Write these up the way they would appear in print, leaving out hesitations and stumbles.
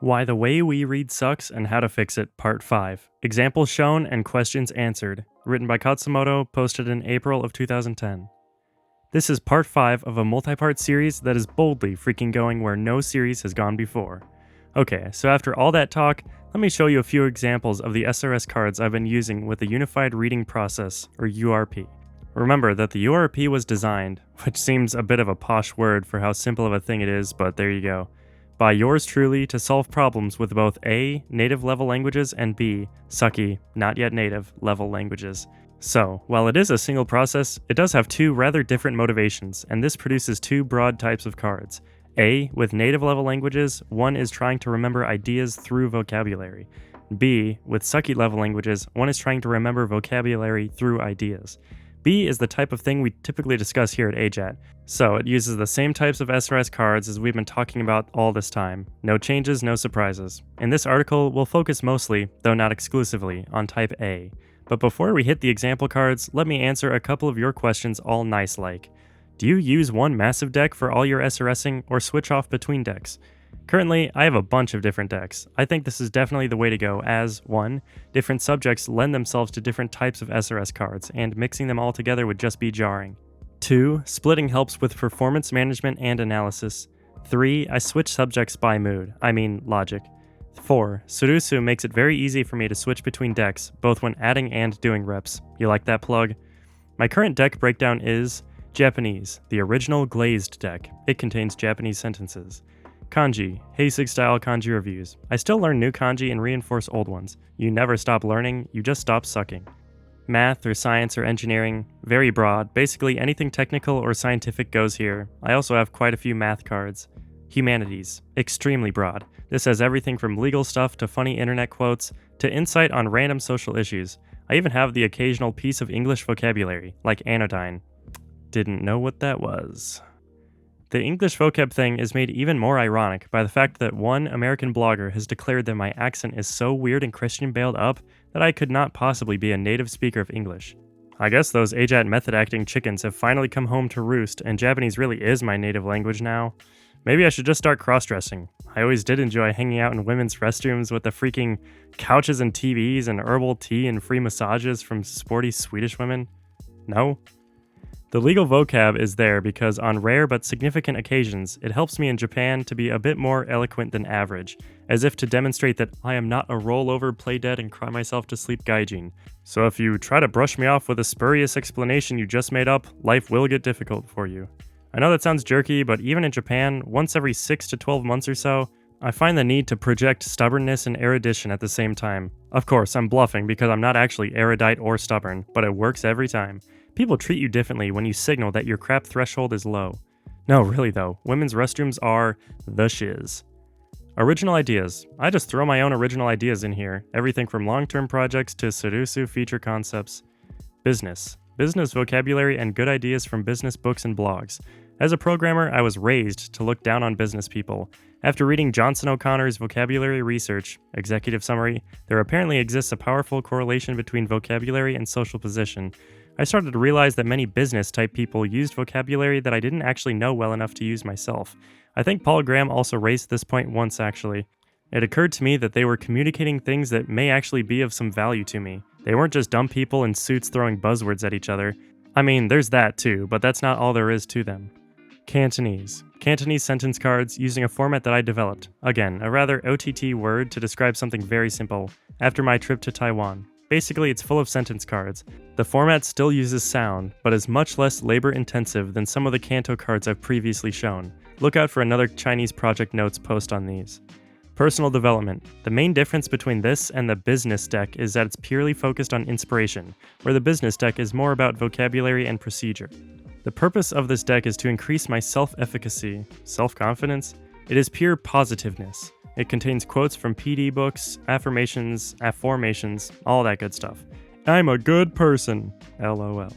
Why the Way We Read Sucks and How to Fix It, Part 5. Examples shown and questions answered. Written by Khatzumoto, posted in April of 2010. This is Part 5 of a multi-part series that is boldly freaking going where no series has gone before. Okay, so after all that talk, let me show you a few examples of the SRS cards I've been using with the Unified Reading Process, or URP. Remember that the URP was designed, which seems a bit of a posh word for how simple of a thing it is, but there you go, by yours truly to solve problems with both A, native level languages, and B, sucky, not yet native level languages. So, while it is a single process, it does have two rather different motivations, and this produces two broad types of cards. A, with native level languages, one is trying to remember ideas through vocabulary. B, with sucky level languages, one is trying to remember vocabulary through ideas. B is the type of thing we typically discuss here at AJATT, so it uses the same types of SRS cards as we've been talking about all this time. No changes, no surprises. In this article, we'll focus mostly, though not exclusively, on type A. But before we hit the example cards, let me answer a couple of your questions all nice-like. Do you use one massive deck for all your SRSing, or switch off between decks? Currently, I have a bunch of different decks. I think this is definitely the way to go as, 1, different subjects lend themselves to different types of SRS cards, and mixing them all together would just be jarring. 2, splitting helps with performance management and analysis. 3, I switch subjects by mood, logic. 4, Sudosu makes it very easy for me to switch between decks, both when adding and doing reps. You like that plug? My current deck breakdown is Japanese, the original glazed deck. It contains Japanese sentences. Kanji, Heisig-style kanji reviews. I still learn new kanji and reinforce old ones. You never stop learning, you just stop sucking. Math or science or engineering, very broad. Basically anything technical or scientific goes here. I also have quite a few math cards. Humanities, extremely broad. This has everything from legal stuff to funny internet quotes to insight on random social issues. I even have the occasional piece of English vocabulary, like anodyne. Didn't know what that was. The English vocab thing is made even more ironic by the fact that one American blogger has declared that my accent is so weird and Christian bailed up that I could not possibly be a native speaker of English. I guess those AJATT method acting chickens have finally come home to roost and Japanese really is my native language now. Maybe I should just start cross-dressing. I always did enjoy hanging out in women's restrooms with the freaking couches and TVs and herbal tea and free massages from sporty Swedish women. No? The legal vocab is there because on rare but significant occasions, it helps me in Japan to be a bit more eloquent than average, as if to demonstrate that I am not a rollover, play dead, and cry myself to sleep gaijin. So if you try to brush me off with a spurious explanation you just made up, life will get difficult for you. I know that sounds jerky, but even in Japan, once every 6 to 12 months or so, I find the need to project stubbornness and erudition at the same time. Of course, I'm bluffing because I'm not actually erudite or stubborn, but it works every time. People treat you differently when you signal that your crap threshold is low. No, really though, women's restrooms are the shiz. Original ideas. I just throw my own original ideas in here, everything from long-term projects to Sudosu feature concepts. Business. Business vocabulary and good ideas from business books and blogs. As a programmer, I was raised to look down on business people. After reading Johnson O'Connor's vocabulary research, executive summary, there apparently exists a powerful correlation between vocabulary and social position. I started to realize that many business-type people used vocabulary that I didn't actually know well enough to use myself. I think Paul Graham also raised this point once, actually. It occurred to me that they were communicating things that may actually be of some value to me. They weren't just dumb people in suits throwing buzzwords at each other. I mean, there's that too, but that's not all there is to them. Cantonese. Cantonese sentence cards using a format that I developed. Again, a rather OTT word to describe something very simple. After my trip to Taiwan. Basically, it's full of sentence cards. The format still uses sound, but is much less labor-intensive than some of the Canto cards I've previously shown. Look out for another Chinese project notes post on these. Personal development. The main difference between this and the business deck is that it's purely focused on inspiration, where the business deck is more about vocabulary and procedure. The purpose of this deck is to increase my self-efficacy, self-confidence. It is pure positiveness. It contains quotes from PD books, affirmations, afformations, all that good stuff. I'm a good person, LOL.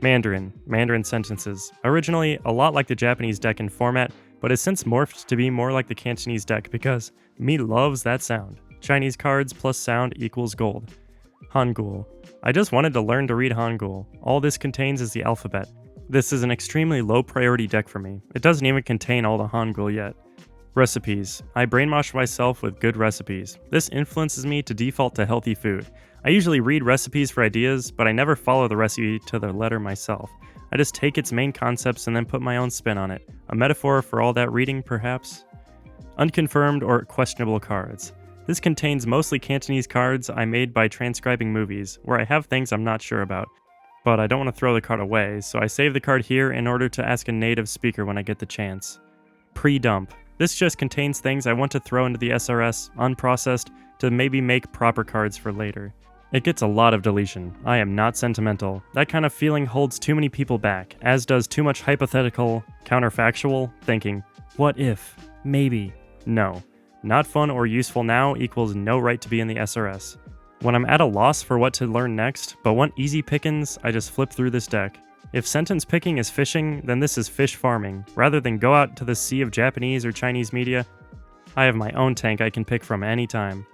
Mandarin sentences. Originally, a lot like the Japanese deck in format, but has since morphed to be more like the Cantonese deck because me loves that sound. Chinese cards plus sound equals gold. Hangul. I just wanted to learn to read Hangul. All this contains is the alphabet. This is an extremely low priority deck for me. It doesn't even contain all the Hangul yet. Recipes. I brainwash myself with good recipes. This influences me to default to healthy food. I usually read recipes for ideas, but I never follow the recipe to the letter myself. I just take its main concepts and then put my own spin on it. A metaphor for all that reading, perhaps? Unconfirmed or questionable cards. This contains mostly Cantonese cards I made by transcribing movies, where I have things I'm not sure about. But I don't want to throw the card away, so I save the card here in order to ask a native speaker when I get the chance. Pre-dump. This just contains things I want to throw into the SRS, unprocessed, to maybe make proper cards for later. It gets a lot of deletion. I am not sentimental. That kind of feeling holds too many people back, as does too much hypothetical, counterfactual thinking. What if? Maybe. No. Not fun or useful now equals no right to be in the SRS. When I'm at a loss for what to learn next, but want easy pickings, I just flip through this deck. If sentence picking is fishing, then this is fish farming. Rather than go out to the sea of Japanese or Chinese media, I have my own tank I can pick from anytime.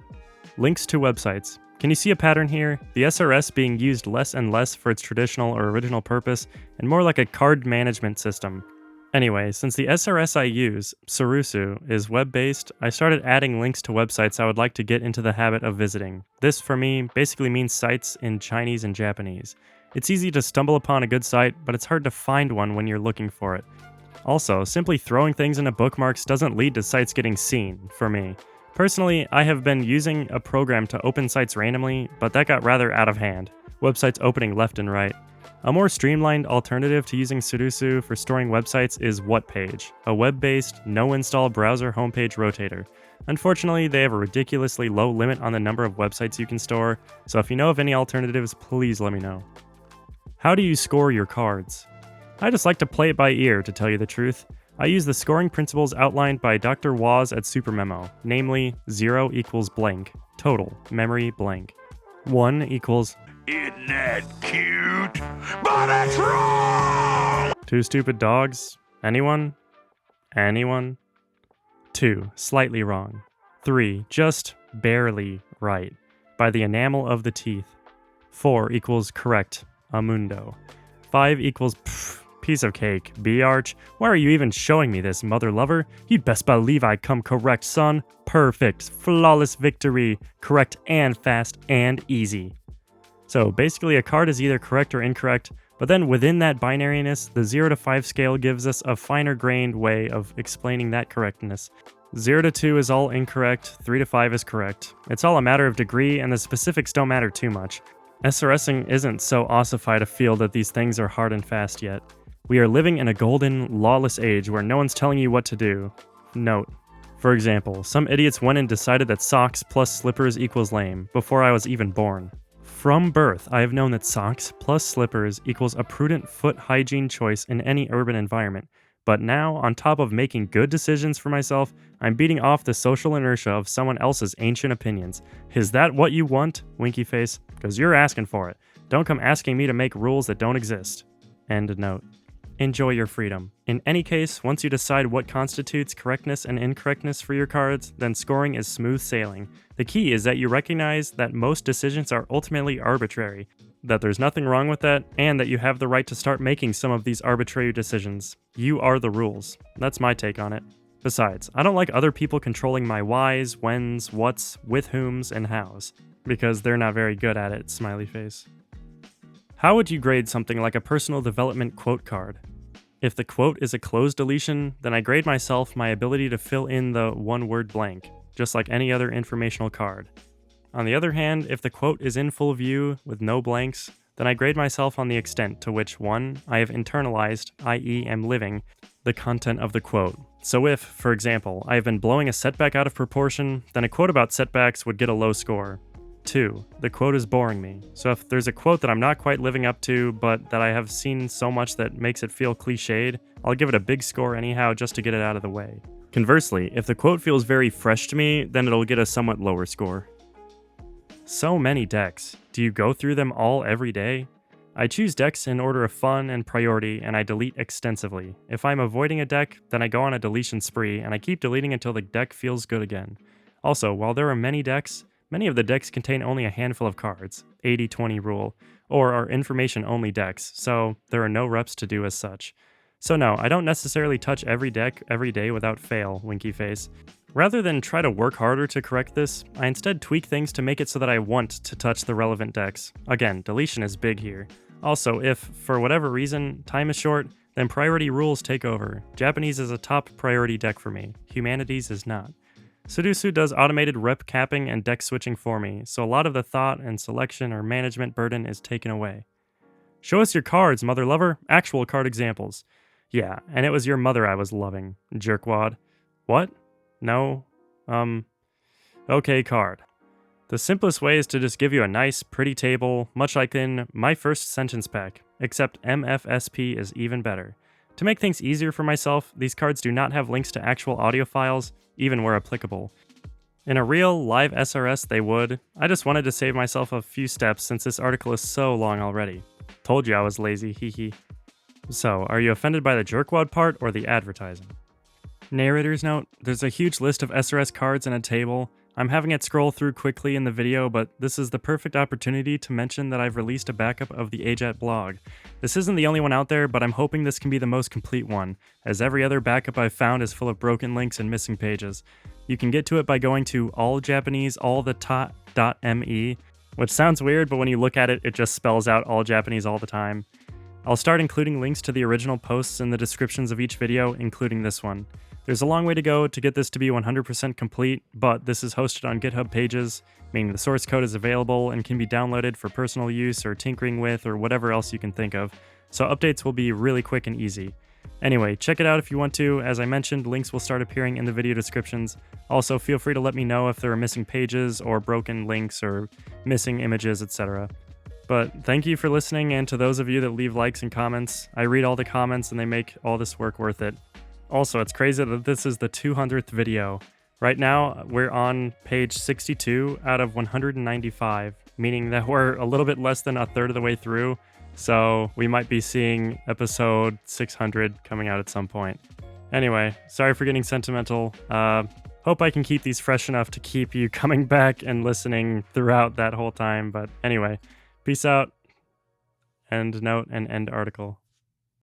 Links to websites. Can you see a pattern here? The SRS being used less and less for its traditional or original purpose, and more like a card management system. Anyway, since the SRS I use, Sarusu, is web-based, I started adding links to websites I would like to get into the habit of visiting. This, for me, basically means sites in Chinese and Japanese. It's easy to stumble upon a good site, but it's hard to find one when you're looking for it. Also, simply throwing things into bookmarks doesn't lead to sites getting seen, for me. Personally, I have been using a program to open sites randomly, but that got rather out of hand. Websites opening left and right. A more streamlined alternative to using Sudoku for storing websites is WhatPage, a web-based, no-install browser homepage rotator. Unfortunately, they have a ridiculously low limit on the number of websites you can store, so if you know of any alternatives, please let me know. How do you score your cards? I just like to play it by ear, to tell you the truth. I use the scoring principles outlined by Dr. Waz at Supermemo, namely 0 equals blank, total, memory blank. 1 equals Isn't that cute? But it's wrong! 2 stupid dogs? Anyone? Anyone? 2, slightly wrong. 3, just barely right, by the enamel of the teeth. 4 equals correct, amundo. 5 equals piece of cake, B-arch. Why are you even showing me this, mother lover? You'd best believe I come correct, son. Perfect, flawless victory. Correct and fast and easy. So basically a card is either correct or incorrect, but then within that binariness, the 0 to 5 scale gives us a finer grained way of explaining that correctness. 0 to 2 is all incorrect, 3 to 5 is correct. It's all a matter of degree, and the specifics don't matter too much. SRSing isn't so ossified a field that these things are hard and fast yet. We are living in a golden, lawless age where no one's telling you what to do. Note. For example, some idiots went and decided that socks plus slippers equals lame, before I was even born. From birth, I have known that socks plus slippers equals a prudent foot hygiene choice in any urban environment. But now, on top of making good decisions for myself, I'm beating off the social inertia of someone else's ancient opinions. Is that what you want, winky face? Because you're asking for it. Don't come asking me to make rules that don't exist. End note. Enjoy your freedom. In any case, once you decide what constitutes correctness and incorrectness for your cards, then scoring is smooth sailing. The key is that you recognize that most decisions are ultimately arbitrary, that there's nothing wrong with that, and that you have the right to start making some of these arbitrary decisions. You are the rules. That's my take on it. Besides, I don't like other people controlling my whys, whens, whats, with whoms, and hows, because they're not very good at it, smiley face. How would you grade something like a personal development quote card? If the quote is a closed deletion, then I grade myself my ability to fill in the one-word blank, just like any other informational card. On the other hand, if the quote is in full view with no blanks, then I grade myself on the extent to which 1. I have internalized, i.e. am living, the content of the quote. So if, for example, I have been blowing a setback out of proportion, then a quote about setbacks would get a low score. 2. The quote is boring me. So if there's a quote that I'm not quite living up to, but that I have seen so much that makes it feel cliched, I'll give it a big score anyhow just to get it out of the way. Conversely, if the quote feels very fresh to me, then it'll get a somewhat lower score. So many decks. Do you go through them all every day? I choose decks in order of fun and priority, and I delete extensively. If I'm avoiding a deck, then I go on a deletion spree, and I keep deleting until the deck feels good again. Also, while there are many decks, many of the decks contain only a handful of cards, 80-20 rule, or are information-only decks, so there are no reps to do as such. So no, I don't necessarily touch every deck every day without fail, winky face. Rather than try to work harder to correct this, I instead tweak things to make it so that I want to touch the relevant decks. Again, deletion is big here. Also, if, for whatever reason, time is short, then priority rules take over. Japanese is a top priority deck for me, humanities is not. Sudosu does automated rep capping and deck switching for me, so a lot of the thought and selection or management burden is taken away. Show us your cards, mother lover. Actual card examples. Yeah, and it was your mother I was loving, jerkwad. What? No? Okay, card. The simplest way is to just give you a nice, pretty table, much like in my first sentence pack, except MFSP is even better. To make things easier for myself, these cards do not have links to actual audio files, even where applicable. In a real, live SRS they would. I just wanted to save myself a few steps since this article is so long already. Told you I was lazy, hehe. So, are you offended by the jerkwad part or the advertising? Narrator's note, there's a huge list of SRS cards in a table. I'm having it scroll through quickly in the video, but this is the perfect opportunity to mention that I've released a backup of the AJATT blog. This isn't the only one out there, but I'm hoping this can be the most complete one, as every other backup I've found is full of broken links and missing pages. You can get to it by going to alljapaneseallthetime.me, which sounds weird, but when you look at it, it just spells out all Japanese all the time. I'll start including links to the original posts in the descriptions of each video, including this one. There's a long way to go to get this to be 100% complete, but this is hosted on GitHub pages, meaning the source code is available and can be downloaded for personal use or tinkering with or whatever else you can think of, so updates will be really quick and easy. Anyway, check it out if you want to. As I mentioned, links will start appearing in the video descriptions. Also, feel free to let me know if there are missing pages or broken links or missing images, etc. But thank you for listening, and to those of you that leave likes and comments, I read all the comments and they make all this work worth it. Also, it's crazy that this is the 200th video. Right now, we're on page 62 out of 195, meaning that we're a little bit less than a third of the way through, so we might be seeing episode 600 coming out at some point. Anyway, sorry for getting sentimental. Hope I can keep these fresh enough to keep you coming back and listening throughout that whole time, but anyway, peace out. End note and end article.